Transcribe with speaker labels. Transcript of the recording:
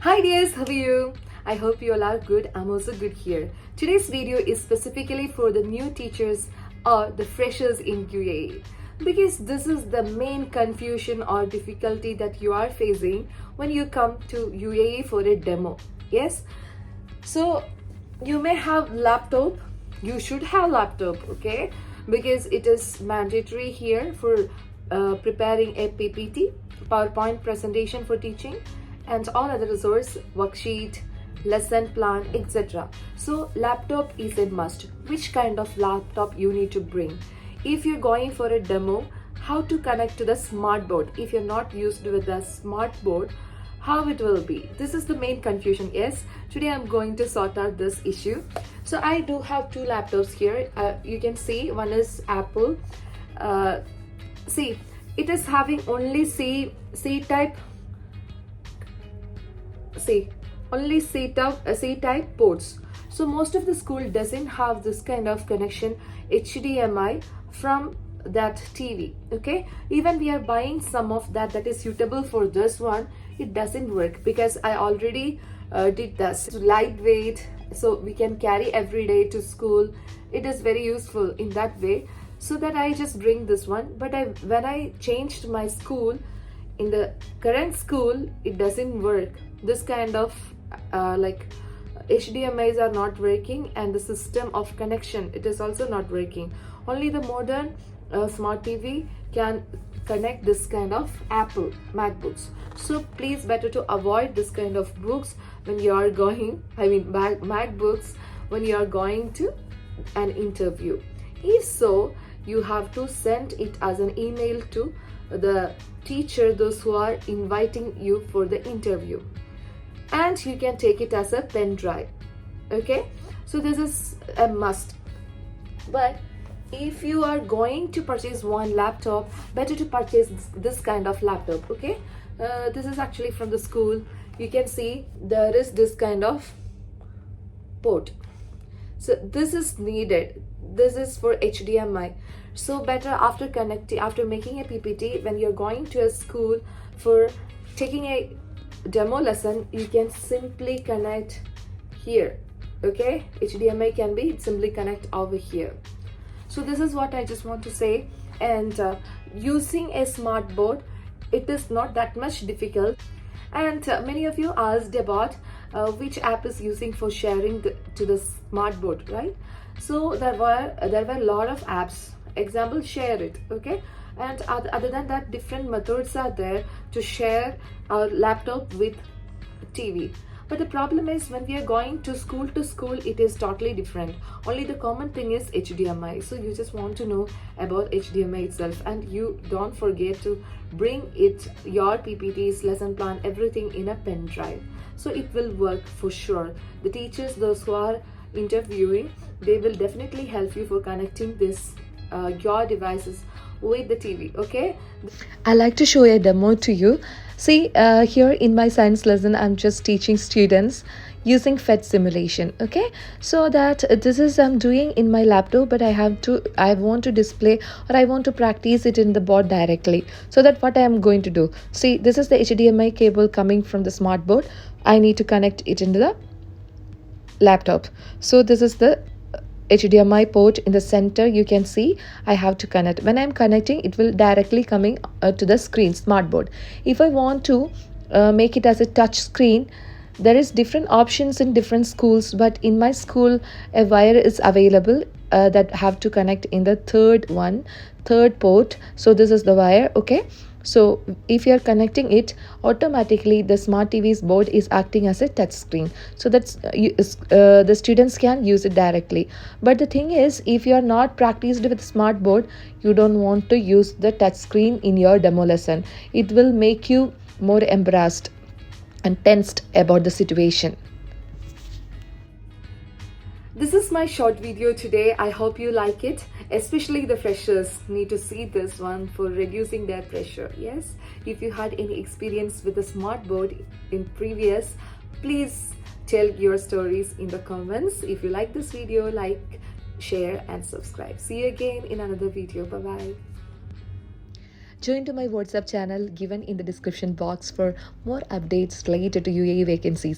Speaker 1: Hi dears, how are you? I hope you all are good. I'm also good here. Today's video is specifically for the new teachers or the freshers in UAE, because this is the main confusion or difficulty that you are facing when you come to UAE for a demo. Yes, so you may have laptop, you should have laptop, okay, because it is mandatory here for preparing a PPT, PowerPoint presentation for teaching, and all other resource, worksheet, lesson plan, etc. So laptop is a must. Which kind of laptop you need to bring? If you're going for a demo, how to connect to the smartboard? If you're not used with the smartboard, how it will be? This is the main confusion. Yes, today I'm going to sort out this issue. So I do have two laptops here. You can see one is Apple. See, it is having only C type. See, only C type ports. So most of the school doesn't have this kind of connection HDMI from that TV. Okay, even we are buying some of that is suitable for this one, it doesn't work because I already did this. It's lightweight, so we can carry every day to school. It is very useful in that way, so that I just bring this one. But when I changed my school, in the current school it doesn't work. This kind of like HDMIs are not working, and the system of connection, it is also not working. Only the modern smart TV can connect this kind of Apple MacBooks. So please, better to avoid this kind of books when you are going, MacBooks, when you are going to an interview. If so, you have to send it as an email to the teacher, those who are inviting you for the interview, and you can take it as a pen drive. Okay, so this is a must. But if you are going to purchase one laptop, better to purchase this kind of laptop. Okay, this is actually from the school. You can see there is this kind of port, so this is needed. This is for HDMI. So better after making a PPT, when you're going to a school for taking a demo lesson, you can simply connect here. Okay, HDMI can be simply connect over here. So this is what I just want to say. And using a smart board, it is not that much difficult. And many of you asked about which app is using for sharing to the smart board, right? So there were a lot of apps. Example, share it. Okay, and other than that, different methods are there to share our laptop with TV. But the problem is, when we are going to school, it is totally different. Only the common thing is HDMI. So you just want to know about HDMI itself, and you don't forget to bring it, your PPTs, lesson plan, everything in a pen drive. So it will work for sure. The teachers, those who are interviewing, they will definitely help you for connecting this your devices with the TV. Okay,
Speaker 2: I like to show a demo to you. See, here in my science lesson, I'm just teaching students using FET simulation. Okay, so that this is I'm doing in my laptop, but I want to display, or I want to practice it in the board directly. So that what I am going to do, see, this is the HDMI cable coming from the smart board. I need to connect it into the laptop. So this is the HDMI port in the center. You can see I have to connect. When I'm connecting, it will directly coming to the screen, smartboard. If I want to make it as a touch screen, there is different options in different schools, but in my school a wire is available that have to connect in the third port. So this is the wire. Okay, so if you are connecting it, automatically the smart TV's board is acting as a touch screen, so that's the students can use it directly. But the thing is, if you are not practiced with smart board, you don't want to use the touch screen in your demo lesson. It will make you more embarrassed and tensed about the situation.
Speaker 1: this is my short video today. I hope you like it. Especially the freshers need to see this one for reducing their pressure. Yes, if you had any experience with the smartboard in previous, please tell your stories in the comments. If you like this video, like, share and subscribe. See you again in another video. Bye bye.
Speaker 2: Join to my WhatsApp channel given in the description box for more updates related to UAE vacancies.